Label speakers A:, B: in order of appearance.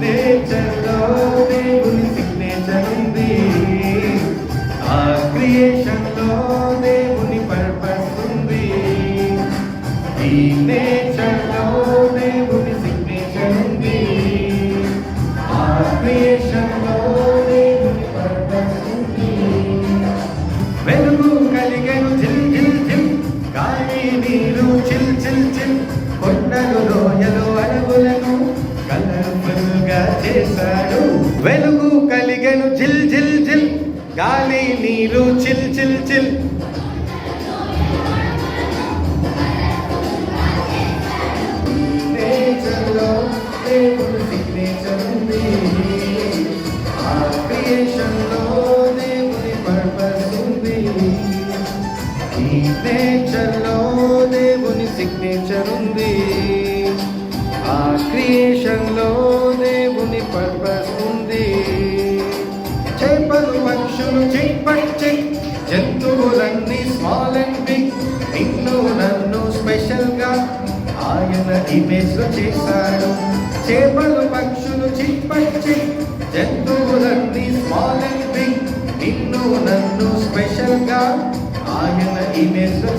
A: నేచర్లో దేవుని సిగ్నేచర్ ఉంది. ఆ క్రియేషన్లో దేవుని పర్పస్ ఉంది. ఈ నేచర్లో దేవుని సిగ్నేచర్ ఉంది. ఆ క్రియేషన్లో దేవుని పర్పస్ ఉంది. వెలుగు కలిగను జిల్ జిల్ జిల్, గాలి నీరు చిల్ చిల్ చిల్, కొండలు రోయలు అడవులను కలర్ఫుల్ గా చేశాడు. వెలుగు కలిగెను జిల్ జిల్ జిల్, గాలి నీరు చిల్ చిల్ చిల్, నేచర్లో దేవుని సిగ్నేచర్ ఉంది. ఆ క్రియేషన్లో దేవుని పర్పస్ ఉంది. ఈ నేచర్లో దేవుని సిగ్నేచర్ ఉంది. ఆ క్రియేషన్లో దేవుని పర్పస్ ఉంది. చేపలు పక్షులు చిక్పచ్చి, జంతువులన్నీ స్మాల్ అండ్ బిగ్, నిన్ను నన్ను స్పెషల్ గా ఆయన ఇమేజ్ లో చేశాడు. చేపలు పక్షులు చిక్పచ్చి, జంతువులన్నీ స్మాల్ అండ్ బిగ్, నిన్ను నన్ను స్పెషల్ గా ఆయన ఇమేజ్ లో